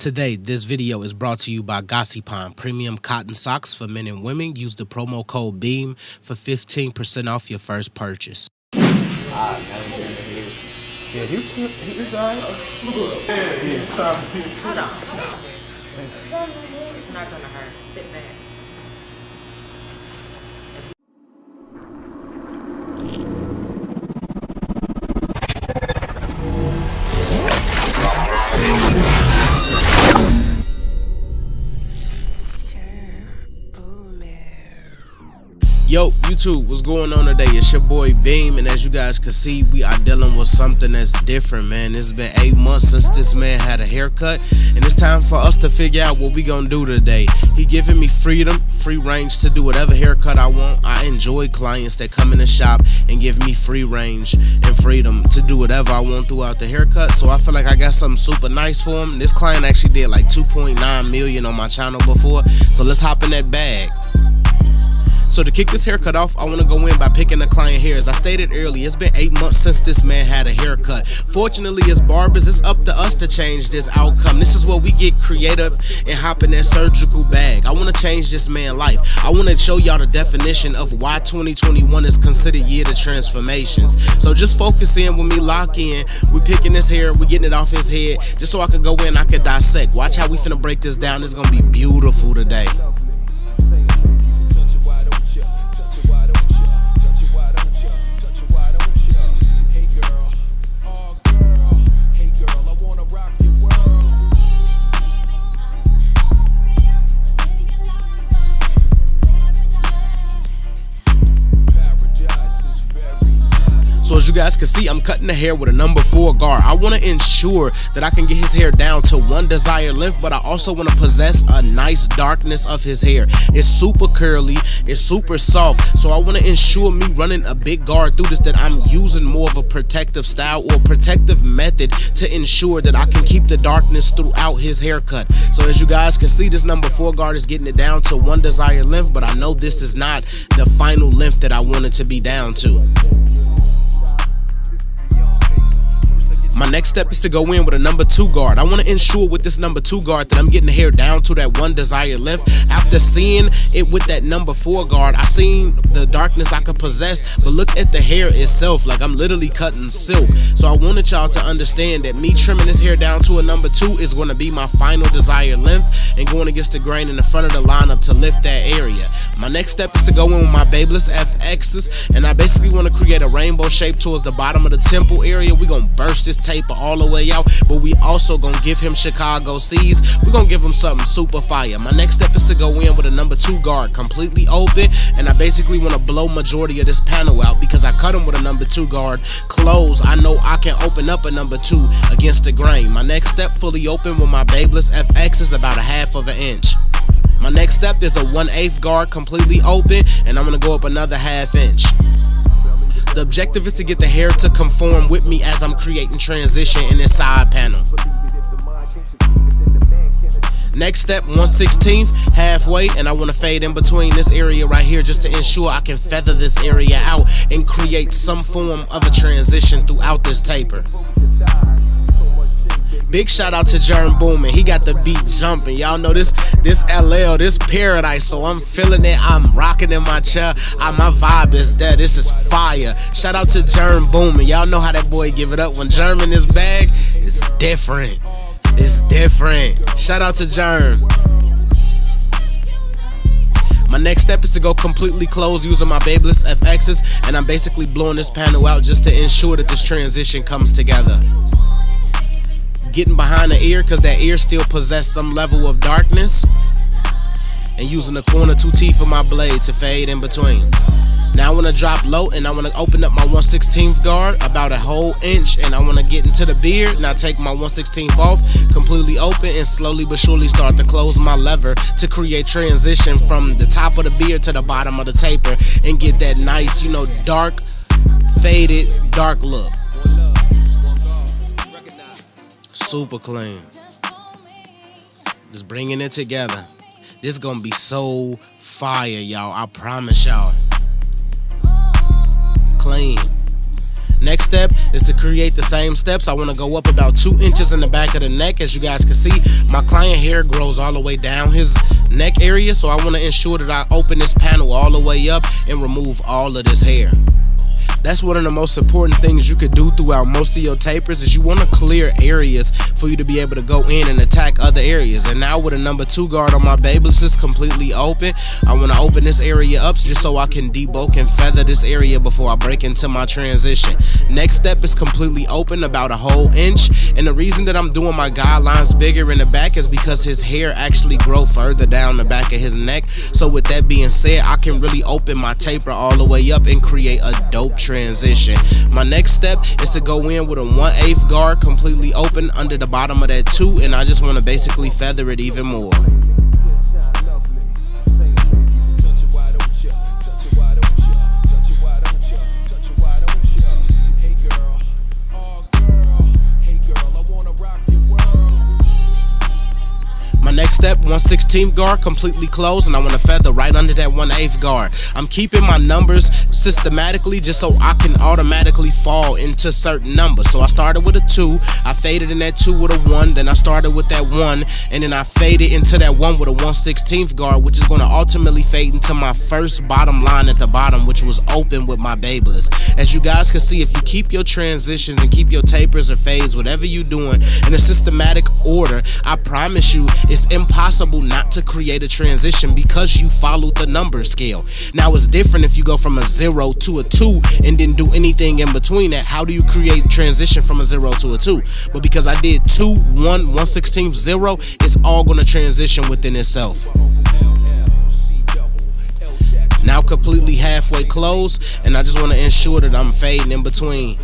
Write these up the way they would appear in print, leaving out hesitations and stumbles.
Today, this video is brought to you by Gossipon Premium Cotton Socks for men and women. Use the promo code BEAM for 15% off your first purchase. Yeah, he's all right. Hold on. It's not gonna hurt. Sit back. Yo, YouTube, what's going on today? It's your boy Beam, and as you guys can see, we are dealing with something that's different, man. It's been 8 months since this man had a haircut, and it's time for us to figure out what we gonna do today. He giving me freedom, free range to do whatever haircut I want. I enjoy clients that come in the shop and give me free range and freedom to do whatever I want throughout the haircut, so I feel like I got something super nice for him. This client actually did like 2.9 million on my channel before, so let's hop in that bag. So to kick this haircut off, I want to go in by picking the client hair. As I stated earlier, it's been 8 months since this man had a haircut. Fortunately, as barbers, it's up to us to change this outcome. This is where we get creative and hop in that surgical bag. I want to change this man's life. I want to show y'all the definition of why 2021 is considered year of transformations. So just focus in with me, lock in. We picking this hair, we getting it off his head, just so I can go in, I can dissect. Watch how we finna break this down. It's gonna be beautiful today. So as you guys can see, I'm cutting the hair with a number 4 guard. I want to ensure that I can get his hair down to one desired length, but I also want to possess a nice darkness of his hair. It's super curly, it's super soft, so I want to ensure me running a big guard through this, that I'm using more of a protective style or protective method to ensure that I can keep the darkness throughout his haircut. So as you guys can see, this number 4 guard is getting it down to one desired length, but I know this is not the final length that I want it to be down to. My next step is to go in with a number 2 guard. I want to ensure with this number 2 guard that I'm getting the hair down to that one desired length. After seeing it with that number 4 guard, I seen the darkness I could possess, but look at the hair itself, like I'm literally cutting silk. So I wanted y'all to understand that me trimming this hair down to a number 2 is going to be my final desired length, and going against the grain in the front of the lineup to lift that area. My next step is to go in with my Babeless FXs, and I basically want to create a rainbow shape towards the bottom of the temple area. We're going to burst this taper all the way out, but we also gonna give him Chicago C's. We're gonna give him something super fire. My next step is to go in with a number 2 guard completely open, and I basically want to blow majority of this panel out because I cut him with a number 2 guard close. I know I can open up a number 2 against the grain. My next step, fully open with my Babeless FX, is about a 1/2 inch. My next step is a 1/8 guard completely open, and I'm gonna go up another 1/2 inch. The objective is to get the hair to conform with me as I'm creating transition in this side panel. Next step, 1/16 halfway, and I want to fade in between this area right here just to ensure I can feather this area out and create some form of a transition throughout this taper. Big shout out to Germ Boomin'. He got the beat jumping. Y'all know this LL, this paradise, so I'm feeling it. I'm rocking in my chair. My vibe is there. This is fire. Shout out to Germ Boomin'. Y'all know how that boy give it up. When Germ in his bag, it's different. It's different. Shout out to Germ. My next step is to go completely close using my Babeless FXs, and I'm basically blowing this panel out just to ensure that this transition comes together. Getting behind the ear because that ear still possesses some level of darkness, and using the corner 2 teeth of my blade to fade in between. Now I want to drop low, and I want to open up my 1/16 guard about a whole inch, and I want to get into the beard. Now take my 1/16 off, completely open, and slowly but surely start to close my lever to create transition from the top of the beard to the bottom of the taper and get that nice, dark, faded, dark look. Super clean. Just bringing it together. This gonna be so fire, y'all. I promise y'all. Clean. Next step is to create the same steps. I want to go up about 2 inches in the back of the neck. As you guys can see, my client hair grows all the way down his neck area, so I want to ensure that I open this panel all the way up and remove all of this hair. That's one of the most important things you could do throughout most of your tapers, is you want to clear areas for you to be able to go in and attack other areas. And now with a number 2 guard on my Babyliss is completely open, I want to open this area up just so I can debulk and feather this area before I break into my transition. Next step is completely open, about a whole inch. And the reason that I'm doing my guidelines bigger in the back is because his hair actually grow further down the back of his neck. So with that being said, I can really open my taper all the way up and create a dope transition. My next step is to go in with a 1/8 guard completely open under the bottom of that 2, and I just want to basically feather it even more. Next step, 1/16 guard completely closed, and I want to feather right under that 1/8 guard. I'm keeping my numbers systematically just so I can automatically fall into certain numbers. So I started with a 2, I faded in that 2 with a 1, then I started with that 1, and then I faded into that 1 with a 1/16 guard, which is going to ultimately fade into my first bottom line at the bottom, which was open with my Babyliss. As you guys can see, if you keep your transitions and keep your tapers or fades, whatever you're doing, in a systematic order, I promise you it's impossible not to create a transition because you followed the number scale. Now it's different if you go from a 0 to a 2 and didn't do anything in between that. How do you create transition from a 0 to a 2? But because I did 2, 1, 1/16, 0, it's all going to transition within itself. Now completely halfway closed, and I just want to ensure that I'm fading in between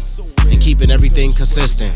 and keeping everything consistent.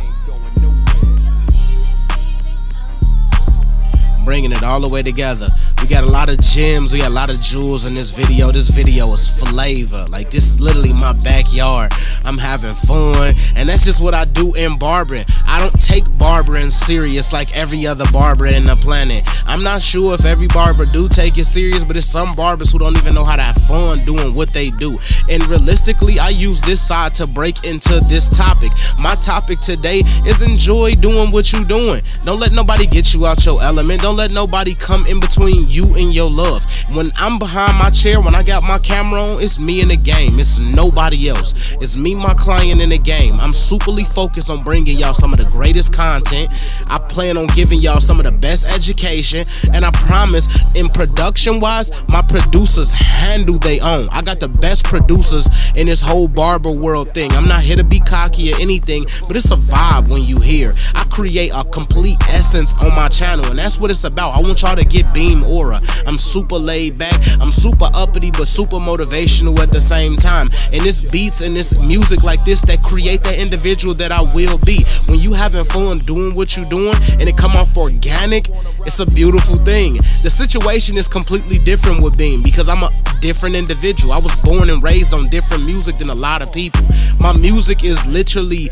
Bringing it all the way together. We got a lot of gems, we got a lot of jewels in this video. This video is flavor. Like, this is literally my backyard. I'm having fun, and that's just what I do in barbering. I don't take barbering serious like every other barber in the planet. I'm not sure if every barber do take it serious, but it's some barbers who don't even know how to have fun doing what they do. And realistically, I use this side to break into this topic. My topic today is enjoy doing what you're doing. Don't let nobody get you out your element. Don't let nobody come in between you and your love. When I'm behind my chair, when I got my camera on, it's me in the game. It's nobody else. It's me, my client, in the game. I'm superly focused on bringing y'all some of the greatest content. I plan on giving y'all some of the best education, and I promise, in production wise, my producers handle their own. I got the best producers in this whole barber world thing. I'm not here to be cocky or anything, but it's a vibe when you hear. I create a complete essence on my channel, and that's what it's about. I want y'all to get beam aura. I'm super laid back, I'm super uppity, but super motivational at the same time. And it's beats and this music like this that create that individual that I will be. When you having fun doing what you're doing and it come off organic, it's a beautiful thing. The situation is completely different with Beam because I'm a different individual. I was born and raised on different music than a lot of people. My music is literally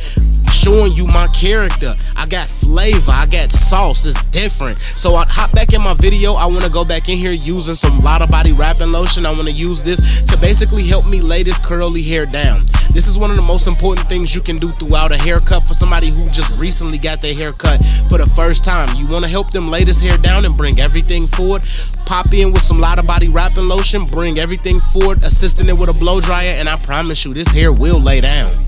showing you my character. I got flavor, I got sauce, it's different. So I hop back in my video. I want to go back in here using some Lotta Body wrapping lotion. I want to use this to basically help me lay this curly hair down. This is one of the most important things you can do throughout a haircut for somebody who just recently got their hair cut for the first time. You want to help them lay this hair down and bring everything forward. Pop in with some Lotta Body wrapping lotion, bring everything forward, assisting it with a blow dryer, and I promise you this hair will lay down.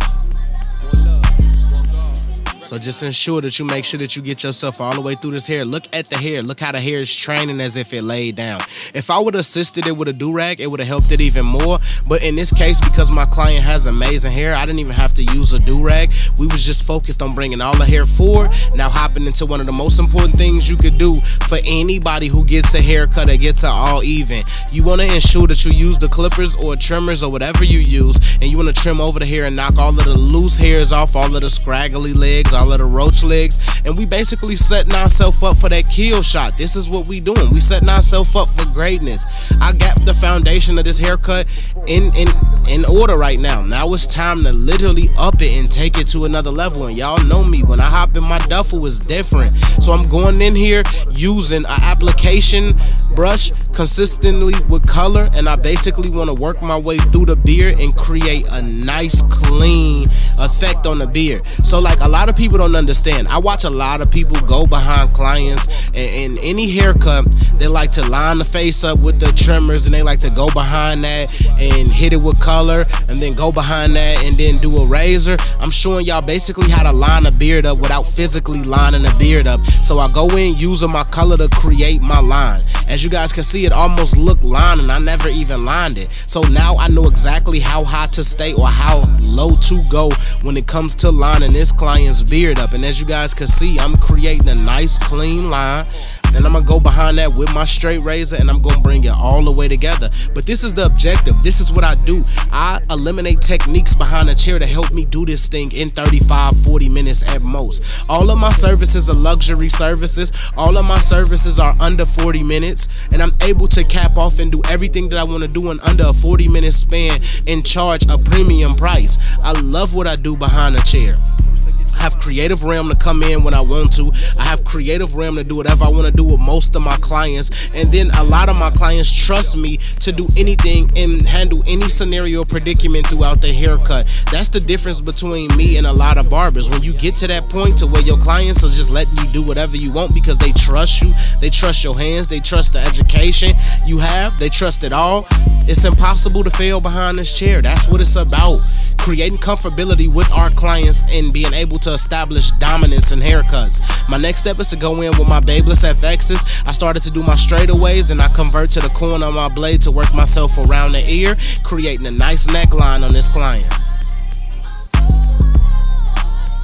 So just ensure that you make sure that you get yourself all the way through this hair. Look at the hair. Look how the hair is training as if it laid down. If I would have assisted it with a do-rag, it would have helped it even more. But in this case, because my client has amazing hair, I didn't even have to use a do-rag. We was just focused on bringing all the hair forward. Now hopping into one of the most important things you could do for anybody who gets a haircut or gets it all even. You want to ensure that you use the clippers or trimmers or whatever you use, and you want to trim over the hair and knock all of the loose hairs off, all of the scraggly legs, all of the roach legs, and we basically setting ourselves up for that kill shot. This is what we doing. We setting ourselves up for greatness. I got the foundation of this haircut in order right now. Now it's time to literally up it and take it to another level. And y'all know me, when I hop in my duffel, it's different. So I'm going in here using an application brush consistently with color, and I basically want to work my way through the beard and create a nice clean effect on the beard. So like a lot of people don't understand. I watch a lot of people go behind clients and any haircut, they like to line the face up with the trimmers, and they like to go behind that and hit it with color, and then go behind that and then do a razor. I'm showing y'all basically how to line a beard up without physically lining the beard up. So I go in using my color to create my line. As you guys can see, it almost looked lined and I never even lined it. So now I know exactly how high to stay or how low to go when it comes to lining this client's beard up. And as you guys can see, I'm creating a nice clean line, and I'm gonna go behind that with my straight razor, and I'm gonna bring it all the way together. But this is the objective. This is what I do. I eliminate techniques behind the chair to help me do this thing in 35-40 minutes at most. All of my services are luxury services. All of my services are under 40 minutes, and I'm able to cap off and do everything that I want to do in under a 40-minute span and charge a premium price. I love what I do behind the chair. I have creative realm to come in when I want to. I have creative realm to do whatever I want to do with most of my clients. And then a lot of my clients trust me to do anything and handle any scenario or predicament throughout the haircut. That's the difference between me and a lot of barbers. When you get to that point to where your clients are just letting you do whatever you want because they trust you, they trust your hands, they trust the education you have, they trust it all, it's impossible to fail behind this chair. That's what it's about. Creating comfortability with our clients and being able to establish dominance in haircuts. My next step is to go in with my Babeless FXs. I started to do my straightaways, and I convert to the corner of my blade to work myself around the ear, creating a nice neckline on this client.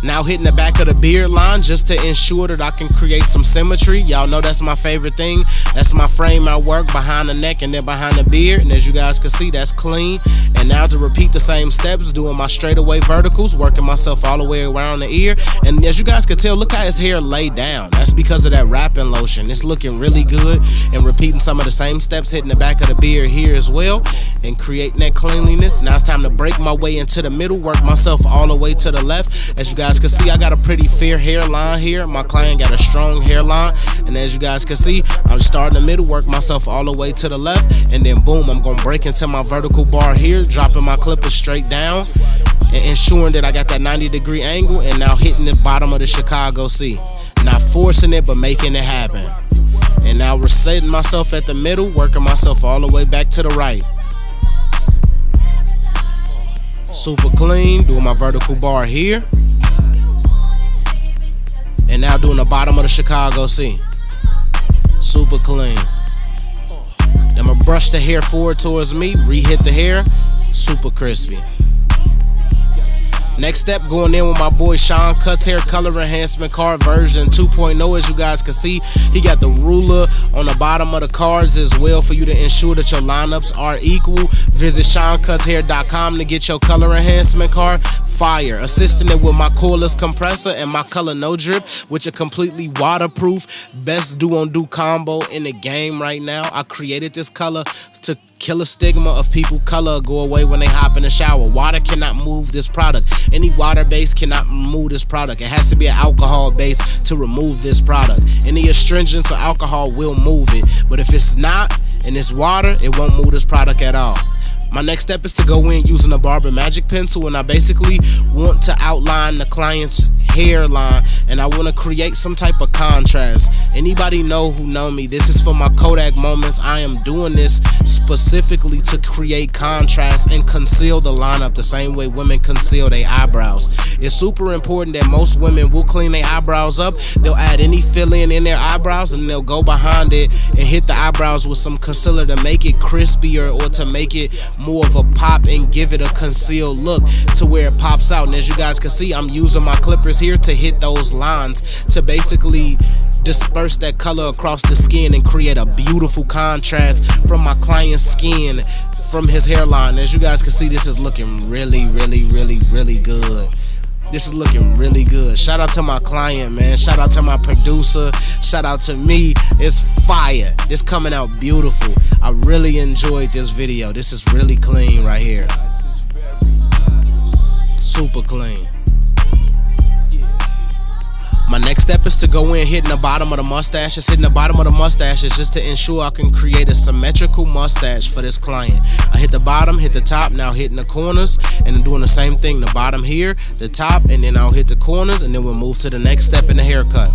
Now hitting the back of the beard line just to ensure that I can create some symmetry. Y'all know that's my favorite thing. That's my frame I work behind the neck and then behind the beard. And as you guys can see, that's clean. And now to repeat the same steps, doing my straightaway verticals, working myself all the way around the ear. And as you guys can tell, look how his hair laid down. That's because of that wrapping lotion. It's looking really good. And repeating some of the same steps, hitting the back of the beard here as well, and creating that cleanliness. Now it's time to break my way into the middle, work myself all the way to the left. As you guys can see, I got a pretty fair hairline here. My client got a strong hairline, and as you guys can see, I'm starting the middle, work myself all the way to the left, and then boom, I'm gonna break into my vertical bar here, dropping my clipper straight down and ensuring that I got that 90-degree angle, and now hitting the bottom of the Chicago C. Not forcing it, but making it happen. And now resetting myself at the middle, working myself all the way back to the right. Super clean, doing my vertical bar here. And now doing the bottom of the Chicago C. Super clean. Then I'm gonna brush the hair forward towards me, re-hit the hair, super crispy. Next step, going in with my boy Sean Cuts Hair Color Enhancement Card version 2.0. As you guys can see, he got the ruler on the bottom of the cards as well for you to ensure that your lineups are equal. Visit SeanCutsHair.com to get your color enhancement card. Fire. Assisting it with my cordless compressor and my Color No Drip, which are completely waterproof. Best do-on-do combo in the game right now. I created this color to kill a stigma of people color go away when they hop in the shower. Water cannot move this product. Any water base cannot remove this product. It has to be an alcohol base to remove this product. Any astringents or alcohol will move it, but if it's not and it's water, it won't move this product at all. My next step is to go in using a Barber Magic Pencil, and I basically want to outline the client's hairline, and I want to create some type of contrast. Anybody know who know me, this is for my Kodak moments. I am doing this specifically to create contrast and conceal the lineup the same way women conceal their eyebrows. It's super important that most women will clean their eyebrows up. They'll add any fill-in in their eyebrows, and they'll go behind it and hit the eyebrows with some concealer to make it crispier or to make it more of a pop and give it a concealed look to where it pops out. And as you guys can see, I'm using my clippers here to hit those lines to basically disperse that color across the skin and create a beautiful contrast from my client's skin from his hairline. As you guys can see, this is looking really good. This is looking really good. Shout out to my client, man. Shout out to my producer. Shout out to me. It's fire. It's coming out beautiful. I really enjoyed this video. This is really clean right here. Super clean. My next step is to go in hitting the bottom of the mustaches. Hitting the bottom of the mustaches just to ensure I can create a symmetrical mustache for this client. I hit the bottom, hit the top, now hitting the corners, and I'm doing the same thing. The bottom here, the top, and then I'll hit the corners, and then we'll move to the next step in the haircut,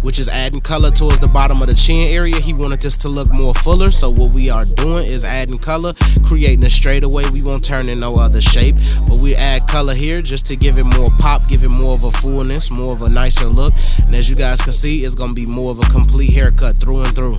which is adding color towards the bottom of the chin area. He wanted this to look more fuller, so what we are doing is adding color, creating a straightaway. We won't turn in no other shape, but we add color here just to give it more pop, give it more of a fullness, more of a nicer look. And as you guys can see, it's gonna be more of a complete haircut through and through.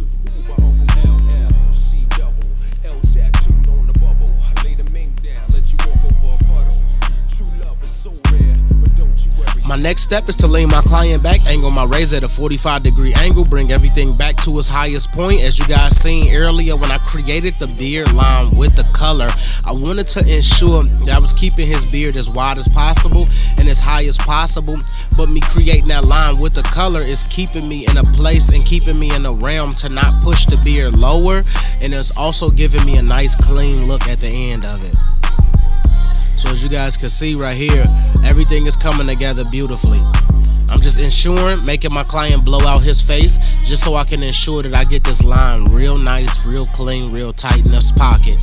My next step is to lean my client back, angle my razor at a 45-degree angle, bring everything back to its highest point. As you guys seen earlier, when I created the beard line with the color, I wanted to ensure that I was keeping his beard as wide as possible and as high as possible, but me creating that line with the color is keeping me in a place and keeping me in a realm to not push the beard lower, and it's also giving me a nice clean look at the end of it. So as you guys can see right here, everything is coming together beautifully. I'm just ensuring, making my client blow out his face just so I can ensure that I get this line real nice, real clean, real tight in this pocket.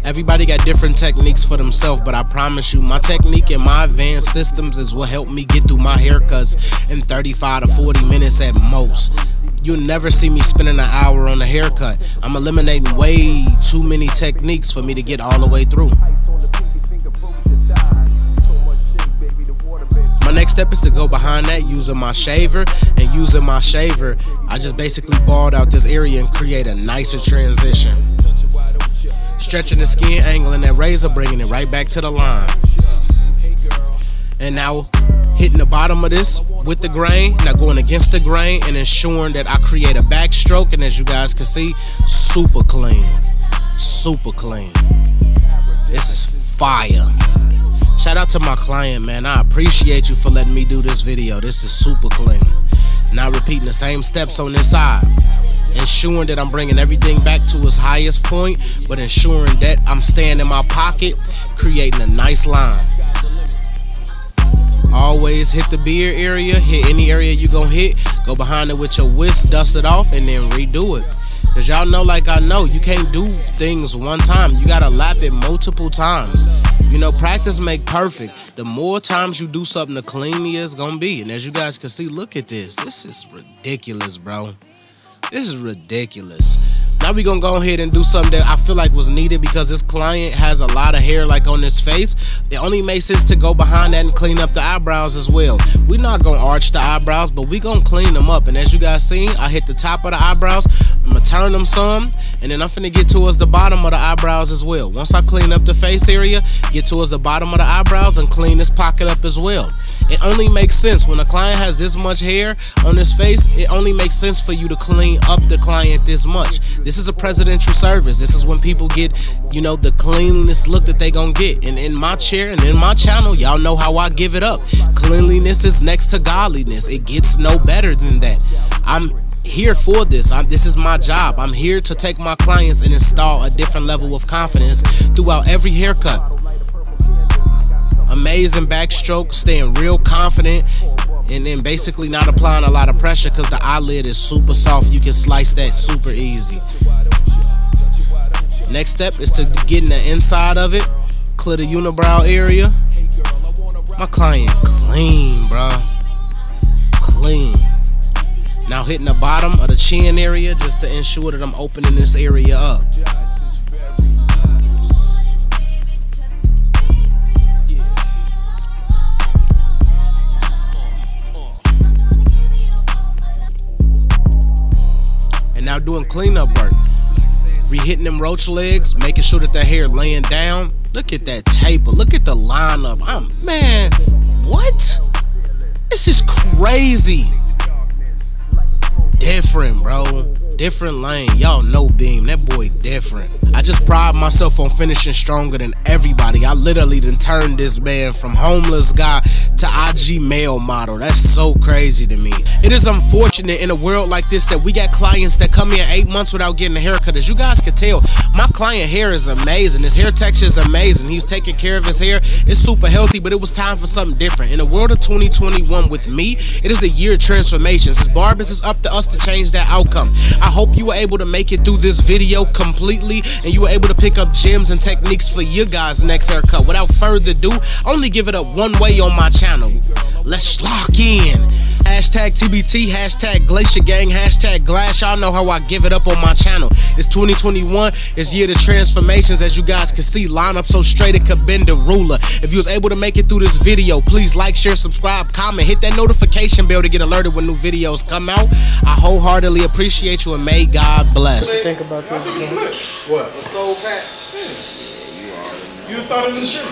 Everybody got different techniques for themselves, but I promise you, my technique and my advanced systems is what helped me get through my haircuts in 35 to 40 minutes at most. You'll never see me spending an hour on a haircut. I'm eliminating way too many techniques for me to get all the way through. My next step is to go behind that using my shaver, and using my shaver, I just basically balled out this area and create a nicer transition. Stretching the skin, angling that razor, bringing it right back to the line. And now hitting the bottom of this with the grain, now going against the grain and ensuring that I create a backstroke, and as you guys can see, super clean, super clean. This is fire. Shout out to my client, man. I appreciate you for letting me do this video. This is super clean. Now repeating the same steps on this side, ensuring that I'm bringing everything back to its highest point, but ensuring that I'm staying in my pocket, creating a nice line. Always hit the beard area, hit any area you gonna hit, go behind it with your whisk, dust it off, and then redo it. Cause y'all know, like I know, you can't do things one time. You gotta lap it multiple times. You know, practice make perfect. The more times you do something, the cleaner it's gonna be. And as you guys can see, look at this. This is ridiculous, bro. This is ridiculous. Now we gonna go ahead and do something that I feel like was needed because this client has a lot of hair like on his face. It only makes sense to go behind that and clean up the eyebrows as well. We're not gonna arch the eyebrows, but we gonna clean them up. And as you guys seen, I hit the top of the eyebrows. I'm gonna turn them some, and then I'm finna get towards the bottom of the eyebrows as well. Once I clean up the face area, get towards the bottom of the eyebrows and clean this pocket up as well. It only makes sense when a client has this much hair on his face. It only makes sense for you to clean up the client this much. This is a presidential service. This is when people get, you know, the cleanliness look that they gonna get. And in my chair and in my channel, y'all know how I give it up. Cleanliness is next to godliness. It gets no better than that. I'm here for this. This is my job. I'm here to take my clients and install a different level of confidence throughout every haircut. Amazing backstroke, staying real confident, and then basically not applying a lot of pressure because the eyelid is super soft. You can slice that super easy. Next step is to get in the inside of it, clear the unibrow area. My client clean, bro. Clean. Now hitting the bottom of the chin area just to ensure that I'm opening this area up. Now doing cleanup work, re-hitting them roach legs, making sure that the hair laying down. Look at that taper, look at the lineup. Man, what? This is crazy. Different, bro. Different lane. Y'all know Beam. That boy different. I just pride myself on finishing stronger than everybody. I literally done turned this man from homeless guy to IG male model. That's so crazy to me. It is unfortunate in a world like this that we got clients that come in 8 months without getting a haircut. As you guys can tell, my client hair is amazing. His hair texture is amazing. He was taking care of his hair. It's super healthy, but it was time for something different. In the world of 2021 with me, it is a year of transformations. As barbers, it's up to us to change that outcome. I hope you were able to make it through this video completely and you were able to pick up gems and techniques for your guys' next haircut. Without further ado, only give it up one way on my channel. Let's lock in. Hashtag TBT, hashtag Glacier Gang, hashtag Glass. Y'all know how I give it up on my channel. It's 2021, it's year of transformations. As you guys can see, line up so straight it could bend a ruler. If you was able to make it through this video, please like, share, subscribe, comment, hit that notification bell to get alerted when new videos come out. I wholeheartedly appreciate you and may God bless. Think about this. What? The soul pack. You started in the gym.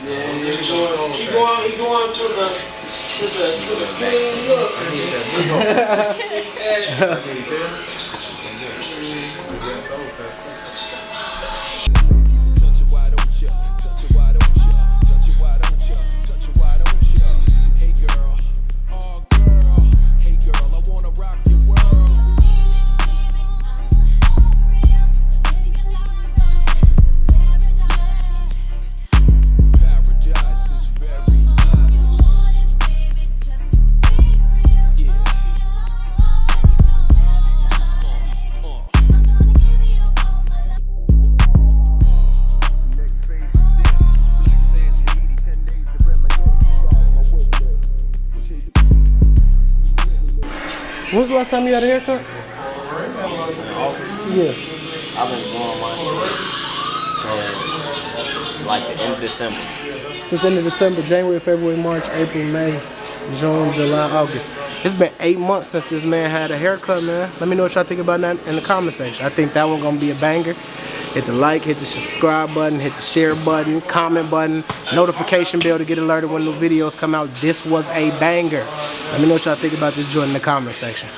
Yeah, he going to the clean look. Touch it, why don't you? Touch it, why don't you? Touch it, why don't you? Touch it, why don't you? Hey girl, oh girl, hey girl, I wanna rock your world. Paradise is very nice. Yeah. When was the last time you had a haircut? Yeah. I've been growing my hair since like the end of December. Since the end of December, January, February, March, April, May, June, July, August. It's been 8 months since this man had a haircut, man. Let me know what y'all think about that in the comment section. I think that one gonna be a banger. Hit the like, hit the subscribe button, hit the share button, comment button, notification bell to get alerted when new videos come out. This was a banger. Let me know what y'all think about this joint in the comment section.